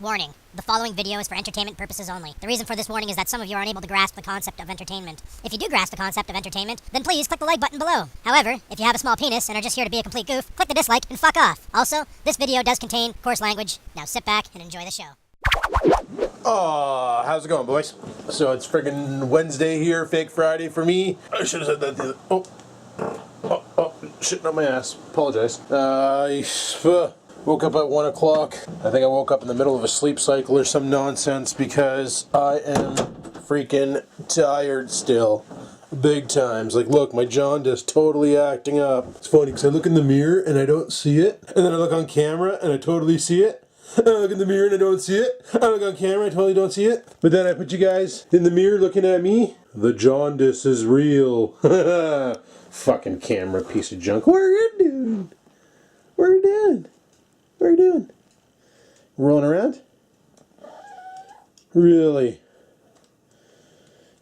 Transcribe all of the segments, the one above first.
Warning. The following video is for entertainment purposes only. The reason for this warning is that some of you are unable to grasp the concept of entertainment. If you do grasp the concept of entertainment, then please click the like button below. However, if you have a small penis and are just here to be a complete goof, click the dislike and fuck off. Also, this video does contain coarse language. Now sit back and enjoy the show. Oh, how's it going, boys? So it's friggin' Wednesday here, fake Friday for me. I should have said that the other... shitting on my ass. Apologize. Woke up at 1 o'clock. I think I woke up in the middle of a sleep cycle or some nonsense because I am freaking tired still. Big times. Like, look, my jaundice totally acting up. It's funny because I look in the mirror and I don't see it. And then I look on camera and I totally see it. And I look in the mirror and I don't see it. I look on camera and I totally don't see it. But then I put you guys in the mirror looking at me. The jaundice is real. Fucking camera piece of junk. What are you doing? What are you doing? What are you doing? Rolling around? Really?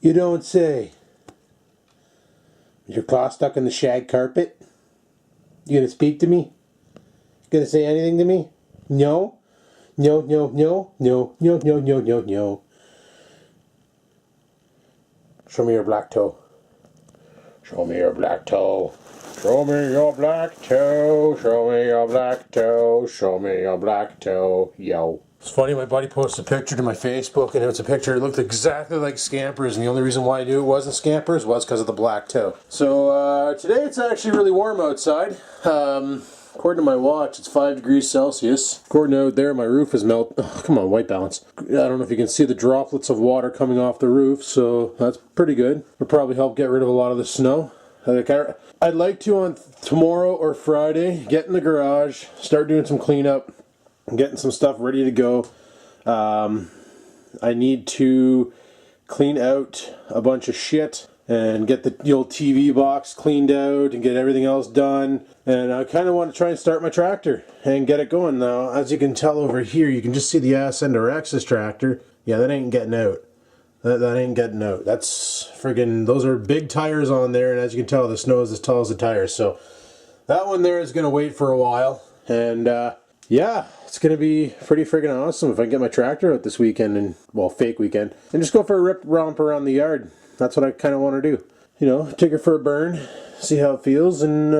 You don't say. Is your claw stuck in the shag carpet? You gonna speak to me? Gonna say anything to me? No? No, no, no, no, no, no, no, no, no. Show me your black toe. Show me your black toe. Show me your black toe, show me your black toe, show me your black toe, yo. It's funny, my buddy posted a picture to my Facebook and it was a picture that looked exactly like Scampers, and the only reason why I knew it wasn't Scampers was because of the black toe. So today it's actually really warm outside. According to my watch, it's 5 degrees Celsius. According to out there, my roof is melting. Oh, come on, white balance. I don't know if you can see the droplets of water coming off the roof, so that's pretty good. It'll probably help get rid of a lot of the snow. I'd like to on tomorrow or Friday get in the garage, start doing some cleanup, getting some stuff ready to go. I need to clean out a bunch of shit and get the old TV box cleaned out and get everything else done. And I kind of want to try and start my tractor and get it going now. As you can tell over here, you can just see the ass end of Rex's tractor. Yeah, that ain't getting out. That ain't getting out. That's friggin', those are big tires on there, and as you can tell, the snow is as tall as the tires. So that one there is going to wait for a while. And yeah, it's going to be pretty friggin' awesome if I can get my tractor out this weekend, and well, fake weekend, and just go for a rip romp around the yard. That's what I kind of want to do. You know, take her for a burn, see how it feels, and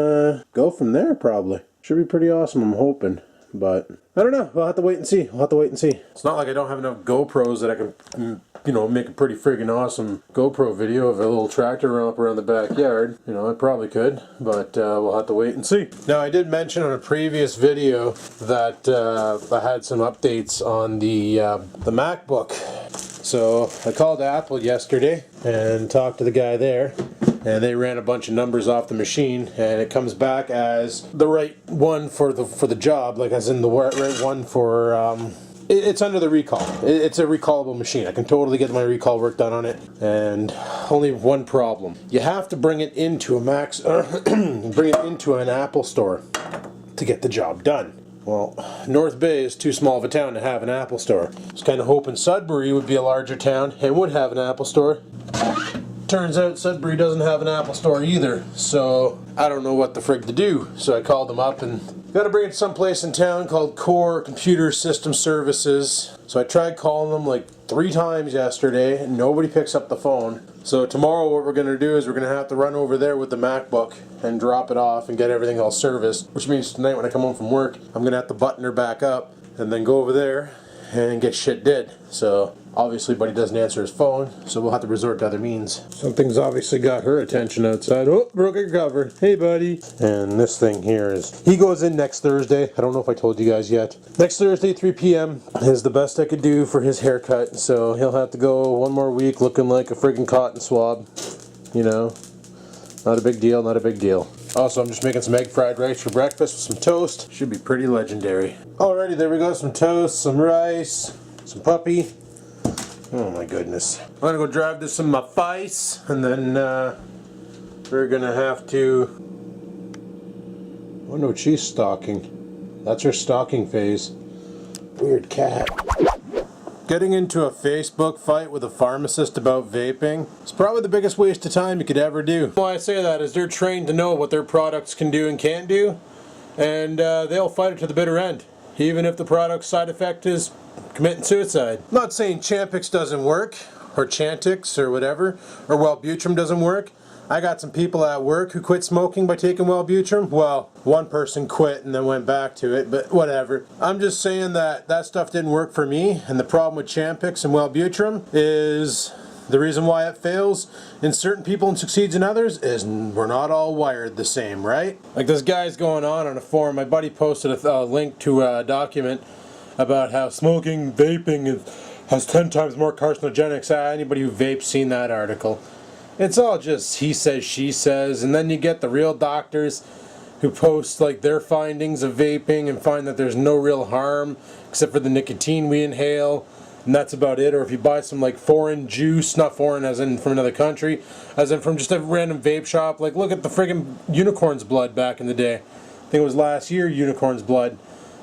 go from there probably. Should be pretty awesome, I'm hoping. But I don't know. We'll have to wait and see. We'll have to wait and see. It's not like I don't have enough GoPros that I can, you know, make a pretty friggin' awesome GoPro video of a little tractor romp around the backyard. You know, I probably could, but we'll have to wait and see. Now, I did mention on a previous video that I had some updates on the MacBook. So I called Apple yesterday and talked to the guy there. And they ran a bunch of numbers off the machine, and it comes back as the right one for the job, like as in the right one for, it's under the recall. It's a recallable machine. I can totally get my recall work done on it, and only one problem. You have to bring it into bring it into an Apple store to get the job done. Well, North Bay is too small of a town to have an Apple store. I was kind of hoping Sudbury would be a larger town and would have an Apple store. Turns out Sudbury doesn't have an Apple store either, so I don't know what the frig to do. So I called them up and got to bring it to some place in town called Core Computer System Services. So I tried calling them like 3 times yesterday and nobody picks up the phone. So tomorrow what we're going to do is we're going to have to run over there with the MacBook and drop it off and get everything all serviced. Which means tonight when I come home from work, I'm going to have to button her back up and then go over there and get shit did. So obviously Buddy doesn't answer his phone, so we'll have to resort to other means. Something's obviously got her attention outside. Oh, broke her cover. Hey, buddy. And this thing here is, he goes in next Thursday. I don't know if I told you guys yet. Next Thursday, 3 p.m. is the best I could do for his haircut, so he'll have to go one more week looking like a friggin' cotton swab. You know, not a big deal, not a big deal. Also, I'm just making some egg fried rice for breakfast with some toast. Should be pretty legendary. Alrighty, there we go. Some toast, some rice, some puppy. Oh my goodness. I'm gonna go drive this in my face, and then we're gonna have to... I wonder what she's stalking. That's her stalking phase. Weird cat. Getting into a Facebook fight with a pharmacist about vaping is probably the biggest waste of time you could ever do. Why I say that is they're trained to know what their products can do and can't do, and they'll fight it to the bitter end. Even if the product's side effect is committing suicide. I'm not saying Champix doesn't work, or Chantix, or whatever, or Wellbutrin doesn't work. I got some people at work who quit smoking by taking Wellbutrin. Well, one person quit and then went back to it, but whatever. I'm just saying that that stuff didn't work for me, and the problem with Champix and Wellbutrin is the reason why it fails in certain people and succeeds in others is we're not all wired the same, right? Like this guy's going on a forum. My buddy posted a link to a document about how smoking, vaping has 10 times more carcinogenics. Anybody who vapes seen that article. It's all just he says, she says, and then you get the real doctors who post like their findings of vaping and find that there's no real harm except for the nicotine we inhale, and that's about it. Or if you buy some like foreign juice, not foreign as in from another country, as in from just a random vape shop, like look at the friggin' unicorn's blood back in the day. I think it was last year, unicorn's blood.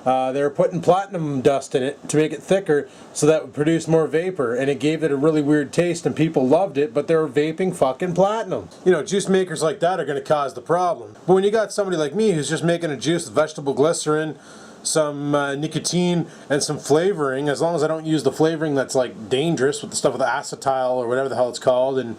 They were putting platinum dust in it to make it thicker so that would produce more vapor, and it gave it a really weird taste and people loved it, but they were vaping fucking platinum. You know, juice makers like that are going to cause the problem. But when you got somebody like me who's just making a juice with vegetable glycerin, some nicotine, and some flavoring, as long as I don't use the flavoring that's like dangerous with the stuff with the acetyl or whatever the hell it's called, and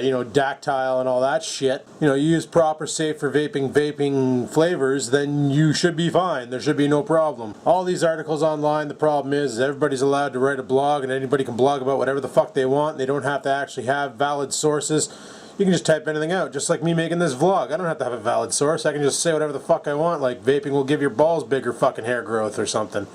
you know, dactyl and all that shit, you know, you use proper safe for vaping flavors, then you should be fine. There should be no problem. All these articles online, the problem is everybody's allowed to write a blog and anybody can blog about whatever the fuck they want. They don't have to actually have valid sources. You can just type anything out, just like me making this vlog. I don't have to have a valid source. I can just say whatever the fuck I want, like vaping will give your balls bigger fucking hair growth or something.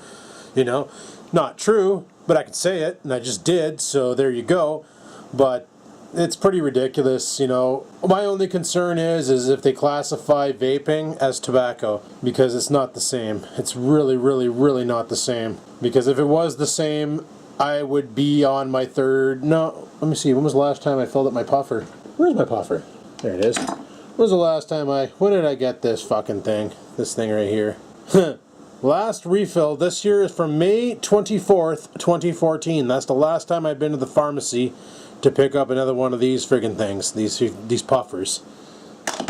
You know? Not true, but I could say it, and I just did, so there you go. But it's pretty ridiculous, you know. My only concern is if they classify vaping as tobacco, because it's not the same. It's really, really, really not the same. Because if it was the same, I would be on my third... No, let me see, when was the last time I filled up my puffer? Where's my puffer? There it is. When was the last time when did I get this fucking thing? This thing right here. Last refill this year is from May 24th, 2014. That's the last time I've been to the pharmacy to pick up another one of these friggin' things. These puffers.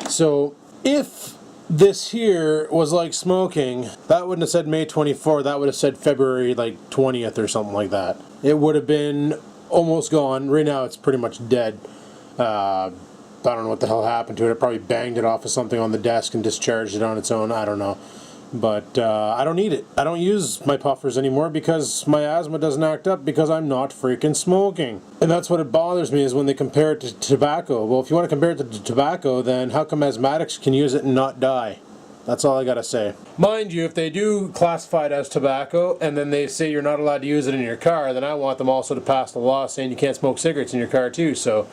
So, if this here was like smoking, that wouldn't have said May 24th. That would have said February like 20th or something like that. It would have been almost gone. Right now it's pretty much dead. I don't know what the hell happened to it. It probably banged it off of something on the desk and discharged it on its own. I don't know. But I don't need it. I don't use my puffers anymore because my asthma doesn't act up because I'm not freaking smoking. And that's what it bothers me is when they compare it to tobacco. Well, if you want to compare it to tobacco, then how come asthmatics can use it and not die? That's all I gotta say. Mind you, if they do classify it as tobacco and then they say you're not allowed to use it in your car, then I want them also to pass the law saying you can't smoke cigarettes in your car too. So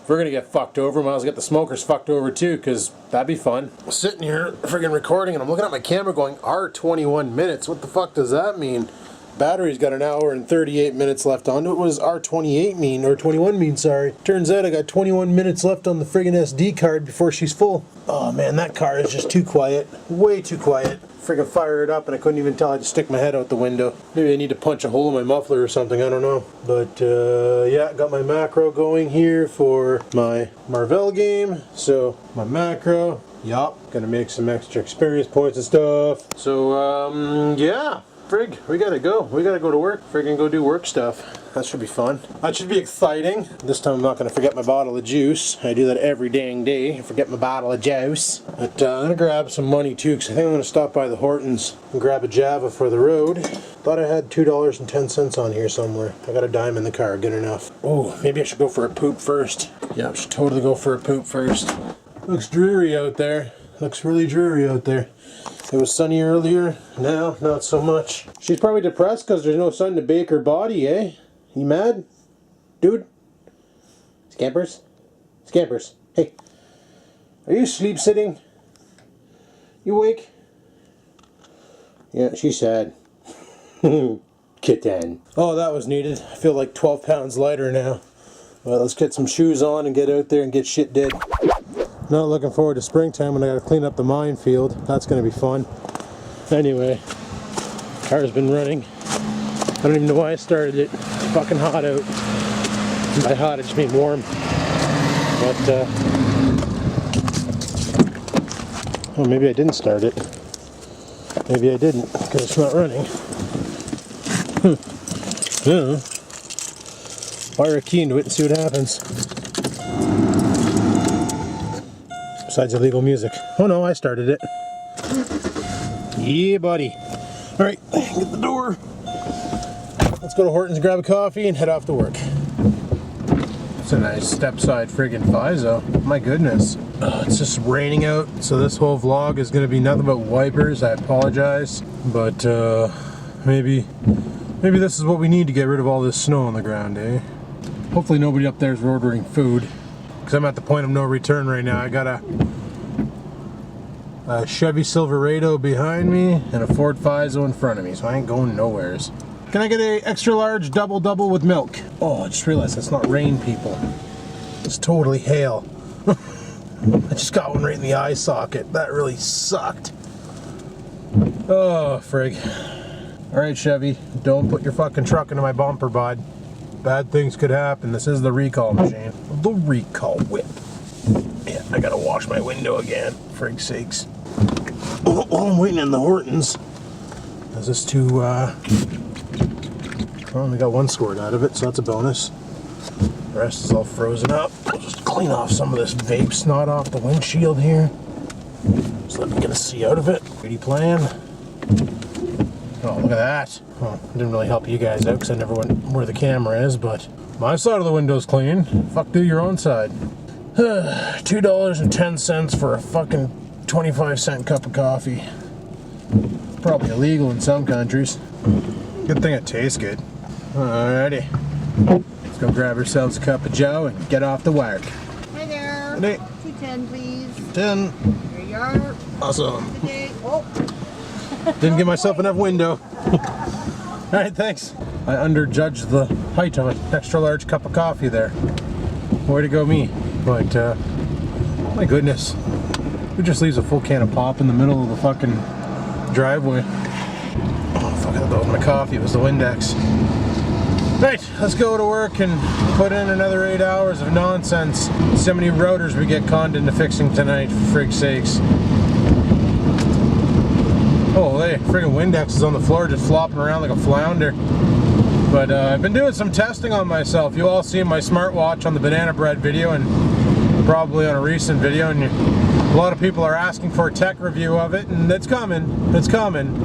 if we're gonna get fucked over, might as well get the smokers fucked over too, because that'd be fun. I'm sitting here friggin' recording and I'm looking at my camera going, R21 minutes. What the fuck does that mean? Battery's got an hour and 38 minutes left on it. What does R28 mean? Or 21 mean, sorry. Turns out I got 21 minutes left on the friggin' SD card before she's full. Oh man, that car is just too quiet. Way too quiet. Friggin' fire it up and I couldn't even tell. I had to stick my head out the window. Maybe I need to punch a hole in my muffler or something, I don't know. But yeah, got my macro going here for my Marvel game. So my macro, yup, gonna make some extra experience points and stuff. So yeah. Frig, we gotta go. We gotta go to work. Friggin' go do work stuff. That should be fun. That should be exciting. This time I'm not gonna forget my bottle of juice. I do that every dang day. I forget my bottle of juice. But I'm gonna grab some money too, because I think I'm gonna stop by the Hortons and grab a Java for the road. Thought I had $2.10 on here somewhere. I got a dime in the car, good enough. Oh, maybe I should go for a poop first. Yeah, I should totally go for a poop first. Looks dreary out there. Looks really dreary out there. It was sunny earlier, now not so much. She's probably depressed because there's no sun to bake her body, eh? You mad? Dude? Scampers? Scampers, hey. Are you sleep sitting? You awake? Yeah, she's sad. Kitten. Oh, that was needed. I feel like 12 pounds lighter now. Well, let's get some shoes on and get out there and get shit did. Not looking forward to springtime when I gotta clean up the minefield. That's gonna be fun. Anyway, car's been running. I don't even know why I started it. It's fucking hot out. And by hot, I just mean warm. But, oh, maybe I didn't start it. Maybe I didn't, because it's not running. Yeah. Wire a key into it and see what happens. Besides illegal music. Oh no, I started it. Yeah, buddy. Alright, get the door. Let's go to Horton's, grab a coffee, and head off to work. It's a nice step-side friggin' Fizo. My goodness. It's just raining out, so this whole vlog is going to be nothing but wipers. I apologize. But maybe this is what we need to get rid of all this snow on the ground, eh? Hopefully nobody up there is ordering food. Because I'm at the point of no return right now. I got a Chevy Silverado behind me and a Ford Fizo in front of me, so I ain't going nowheres. Can I get a extra large double with milk? Oh, I just realized that's not rain, people. It's totally hail. I just got one right in the eye socket. That really sucked. Oh, frig. Alright, Chevy, don't put your fucking truck into my bumper, bud. Bad things could happen. This is the recall machine. The recall whip. Yeah, I gotta wash my window again. Frig's sakes. Oh, I'm waiting in the Hortons. Is this too, well, we got one squirt out of it, so that's a bonus. The rest is all frozen up. I'll just clean off some of this vape snot off the windshield here. Just let me get a see out of it. Pretty plan. Oh, look at that. Well, didn't really help you guys out because I never went where the camera is, but my side of the window's clean. Fuck, do your own side. $2.10 for a fucking 25-cent cup of coffee. Probably illegal in some countries. Good thing it tastes good. Alrighty. Let's go grab ourselves a cup of joe and get off the work. Hi there. Hey. 210, please. 10. Here you are. Awesome. Today. Oh. Didn't give myself enough window. Alright, thanks. I underjudged the height of an extra large cup of coffee there. Way to go me. But, my goodness. Who just leaves a full can of pop in the middle of the fucking driveway? Oh, fuck, I thought that was my coffee. It was the Windex. Right, let's go to work and put in another 8 hours of nonsense. So many routers we get conned into fixing tonight, for frig's sakes. Oh, hey, friggin' Windex is on the floor just flopping around like a flounder. But I've been doing some testing on myself. You all seen my smartwatch on the banana bread video and probably on a recent video, and a lot of people are asking for a tech review of it, and it's coming. It's coming.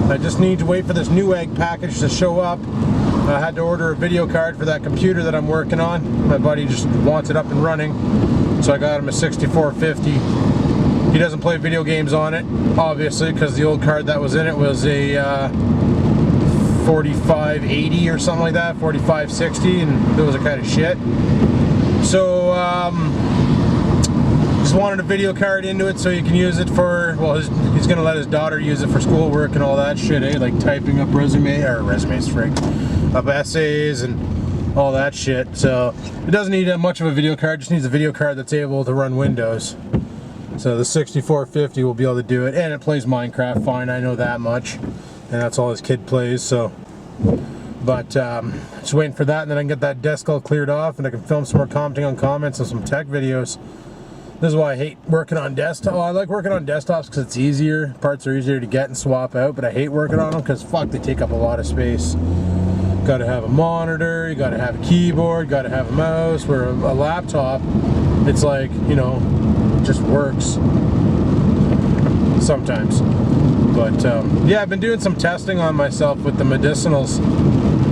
I just need to wait for this Newegg package to show up. I had to order a video card for that computer that I'm working on. My buddy just wants it up and running, so I got him a 6450. He doesn't play video games on it, obviously, because the old card that was in it was a 4580 or something like that, 4560, and those are kind of shit. So, just wanted a video card into it so he can use it for, well, he's going to let his daughter use it for schoolwork and all that shit, eh? Like typing up resumes, up essays and all that shit. So, it doesn't need that much of a video card, just needs a video card that's able to run Windows. So the 6450 will be able to do it, and it plays Minecraft fine, I know that much. And that's all his kid plays, so. But just waiting for that, and then I can get that desk all cleared off, and I can film some more commenting on comments and some tech videos. This is why I hate working on desktop. Well, I like working on desktops because it's easier. Parts are easier to get and swap out, but I hate working on them because fuck, they take up a lot of space. Got to have a monitor, you got to have a keyboard, got to have a mouse. Where a laptop, it's like, you know, just works sometimes. But yeah, I've been doing some testing on myself with the medicinals,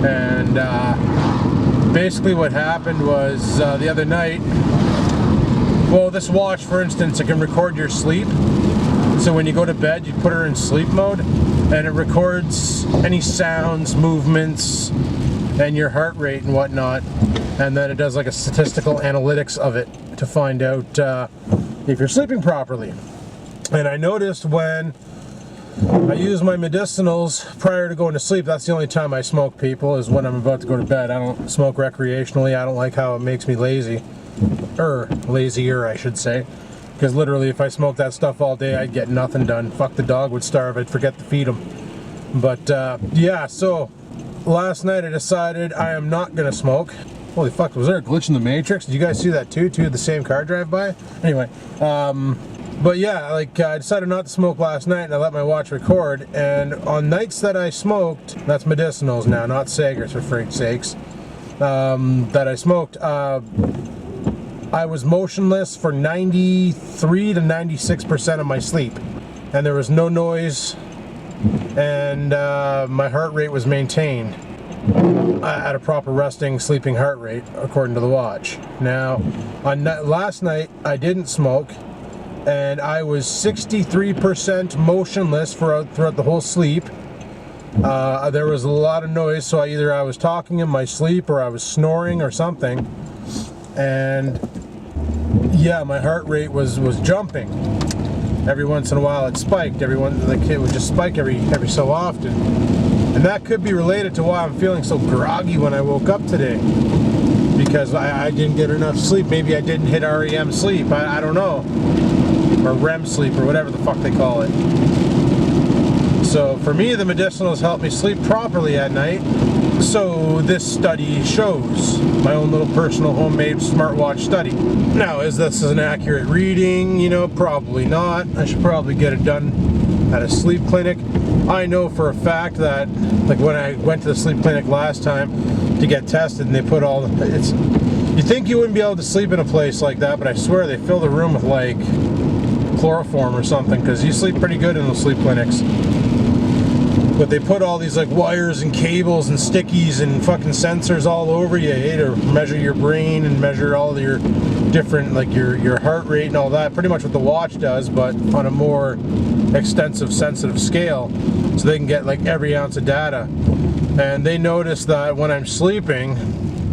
and basically what happened was the other night, well, this watch, for instance, it can record your sleep. So when you go to bed, you put her in sleep mode, and it records any sounds, movements, and your heart rate and whatnot, and then it does like a statistical analytics of it to find out if you're sleeping properly. And I noticed when I use my medicinals prior to going to sleep, that's the only time I smoke, people, is when I'm about to go to bed. I don't smoke recreationally. I don't like how it makes me lazy. Lazier, I should say. Because literally, if I smoked that stuff all day, I'd get nothing done. Fuck, the dog would starve. I'd forget to feed him. But, yeah, so last night I decided I am not going to smoke. Holy fuck, was there a glitch in the Matrix? Did you guys see that too? Two of the same car drive by? Anyway, But yeah, like I decided not to smoke last night, and I let my watch record. And on nights that I smoked, that's medicinals now, not Sagers for freak's sakes, that I smoked, I was motionless for 93 to 96% of my sleep, and there was no noise, and my heart rate was maintained at a proper resting sleeping heart rate according to the watch. Now on last night I didn't smoke, and I was 63% motionless throughout the whole sleep. There was a lot of noise, so either I was talking in my sleep or I was snoring or something, and yeah, my heart rate was jumping. Every once in a while it spiked. It would just spike every so often. And that could be related to why I'm feeling so groggy when I woke up today. Because I didn't get enough sleep. Maybe I didn't hit REM sleep. I don't know. Or REM sleep, or whatever the fuck they call it. So for me, the medicinals help me sleep properly at night. So this study shows. My own little personal homemade smartwatch study. Now, is this an accurate reading? You know, probably not. I should probably get it done at a sleep clinic. I know for a fact that, like when I went to the sleep clinic last time to get tested, and they put all the, you think you wouldn't be able to sleep in a place like that, but I swear they fill the room with like chloroform or something, because you sleep pretty good in the sleep clinics. But they put all these like wires and cables and stickies and fucking sensors all over you, to measure your brain and measure all your different, like your heart rate and all that. Pretty much what the watch does, but on a more extensive, sensitive scale, so they can get like every ounce of data. And they notice that when I'm sleeping,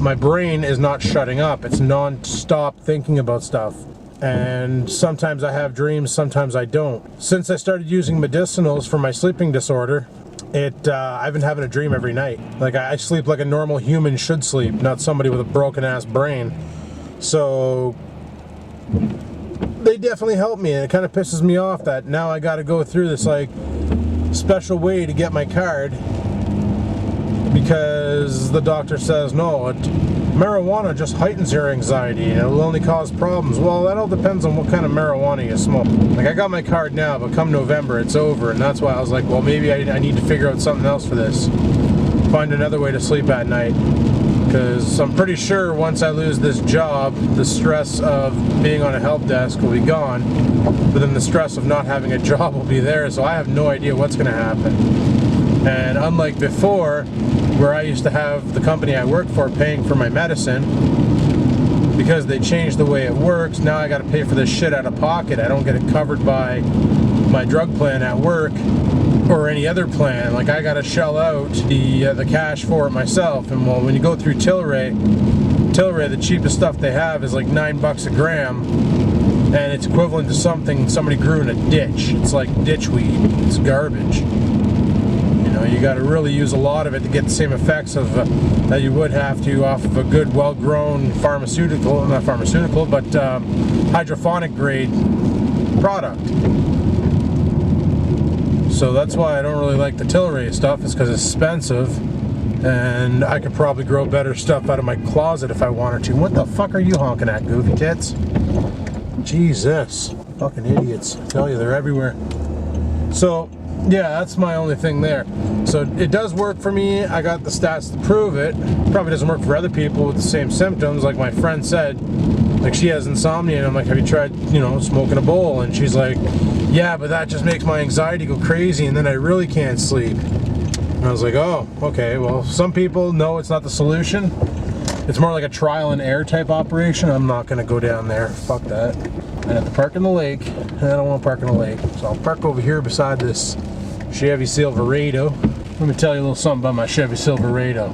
my brain is not shutting up. It's non-stop thinking about stuff. And sometimes I have dreams, sometimes I don't. Since I started using medicinals for my sleeping disorder, I've been having a dream every night. Like I sleep like a normal human should sleep, not somebody with a broken ass brain. So they definitely help me, and it kind of pisses me off that now I got to go through this like special way to get my card, because the doctor says no, marijuana just heightens your anxiety and it'll only cause problems. Well, that all depends on what kind of marijuana you smoke. Like I got my card now, but come November it's over, and that's why I was like, well, maybe I need to figure out something else for this. Find another way to sleep at night. Because I'm pretty sure once I lose this job, the stress of being on a help desk will be gone, but then the stress of not having a job will be there, so I have no idea what's going to happen. And unlike before, where I used to have the company I work for paying for my medicine, because they changed the way it works, now I got to pay for this shit out of pocket. I don't get it covered by my drug plan at work or any other plan. Like I got to shell out the cash for it myself. And well, when you go through Tilray, the cheapest stuff they have is like $9 a gram, and it's equivalent to something somebody grew in a ditch. It's like ditch weed. It's garbage. You got to really use a lot of it to get the same effects of that you would have to off of a good, well-grown pharmaceutical, not pharmaceutical, but hydroponic grade product. So that's why I don't really like the Tilray stuff, is because it's expensive, and I could probably grow better stuff out of my closet if I wanted to. What the fuck are you honking at, goofy tits? Jesus, fucking idiots! I tell you, they're everywhere. So yeah, that's my only thing there. So it does work for me. I got the stats to prove it. Probably doesn't work for other people with the same symptoms. Like my friend said, like she has insomnia, and I'm like, have you tried, smoking a bowl? And she's like, yeah, but that just makes my anxiety go crazy, and then I really can't sleep. And I was like, oh, okay, well, some people know it's not the solution. It's more like a trial and error type operation. I'm not gonna go down there, fuck that. I have to park in the lake, and I don't want to park in the lake. So I'll park over here beside this Chevy Silverado. Let me tell you a little something about my Chevy Silverado.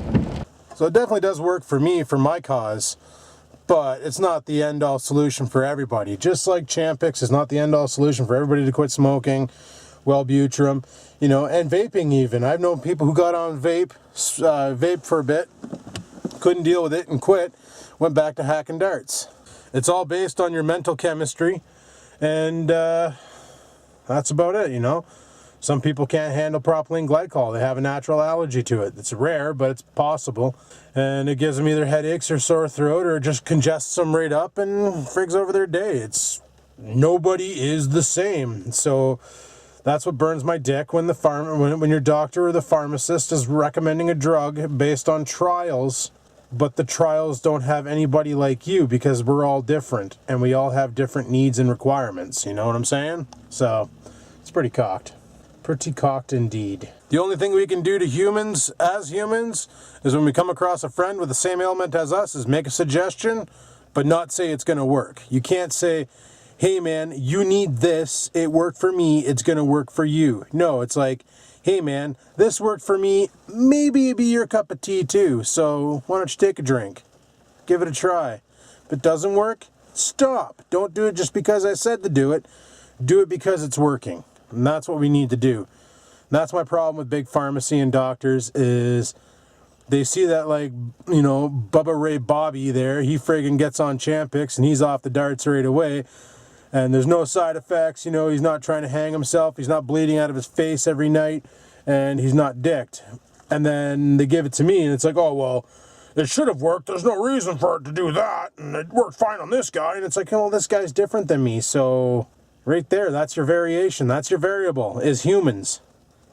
So it definitely does work for me, for my cause, but it's not the end-all solution for everybody. Just like Champix is not the end-all solution for everybody to quit smoking, Wellbutrin, and vaping even. I've known people who got on vape for a bit, couldn't deal with it and quit, went back to hacking darts. It's all based on your mental chemistry, and that's about it, Some people can't handle propylene glycol. They have a natural allergy to it. It's rare, but it's possible. And it gives them either headaches or sore throat, or just congests them right up and frigs over their day. It's Nobody is the same. So that's what burns my dick when when your doctor or the pharmacist is recommending a drug based on trials, but the trials don't have anybody like you, because we're all different and we all have different needs and requirements. You know what I'm saying? So it's pretty cocked. Pretty cocked indeed. The only thing we can do to humans as humans is when we come across a friend with the same ailment as us is make a suggestion, but not say it's going to work. You can't say, hey man, you need this, it worked for me, it's going to work for you. No, it's like, hey man, this worked for me, maybe it'd be your cup of tea too, so why don't you take a drink? Give it a try. If it doesn't work, stop. Don't do it just because I said to do it. Do it because it's working. And that's what we need to do. And that's my problem with big pharmacy and doctors is they see that, like, you know, Bubba Ray Bobby there, he friggin' gets on Champix and he's off the darts right away. And there's no side effects, you know, he's not trying to hang himself, he's not bleeding out of his face every night, and he's not dicked. And then they give it to me and it's like, oh, well, it should have worked, there's no reason for it to do that, and it worked fine on this guy. And it's like, well, this guy's different than me, so right there, that's your variation, that's your variable, is humans.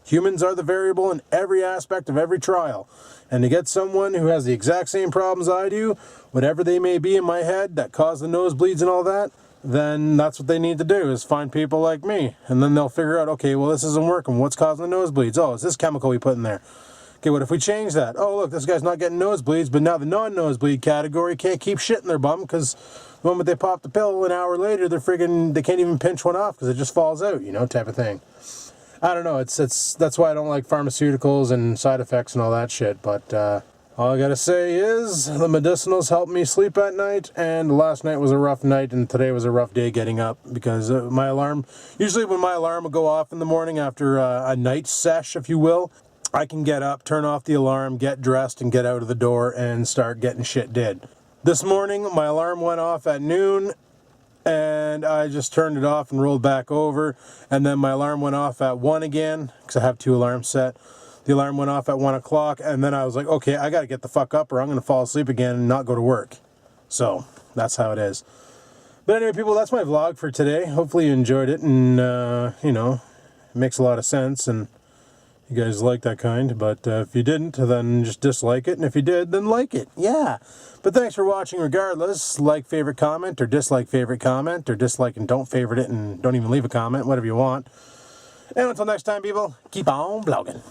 Humans are the variable in every aspect of every trial. And to get someone who has the exact same problems I do, whatever they may be in my head that cause the nosebleeds and all that, then that's what they need to do, is find people like me. And then they'll figure out, okay, well, this isn't working. What's causing the nosebleeds? Oh, it's this chemical we put in there. Okay, what if we change that? Oh, look, this guy's not getting nosebleeds, but now the non-nosebleed category can't keep shit in their bum because the moment they pop the pill, an hour later, they can't even pinch one off because it just falls out, you know, type of thing. I don't know, that's why I don't like pharmaceuticals and side effects and all that shit, but all I gotta say is the medicinals help me sleep at night, and last night was a rough night, and today was a rough day getting up, because my alarm, usually when my alarm will go off in the morning after a night sesh, if you will, I can get up, turn off the alarm, get dressed, and get out of the door and start getting shit did. This morning, my alarm went off at noon, and I just turned it off and rolled back over, and then my alarm went off at 1 again, because I have 2 alarms set. The alarm went off at 1 o'clock, and then I was like, okay, I gotta get the fuck up or I'm gonna fall asleep again and not go to work. So, that's how it is. But anyway, people, that's my vlog for today. Hopefully you enjoyed it, and, you know, it makes a lot of sense, and you guys like that kind. But if you didn't, then just dislike it, and if you did, then like it. Yeah. But thanks for watching regardless. Like, favorite, comment, or dislike and don't favorite it and don't even leave a comment, whatever you want. And until next time, people, keep on vlogging.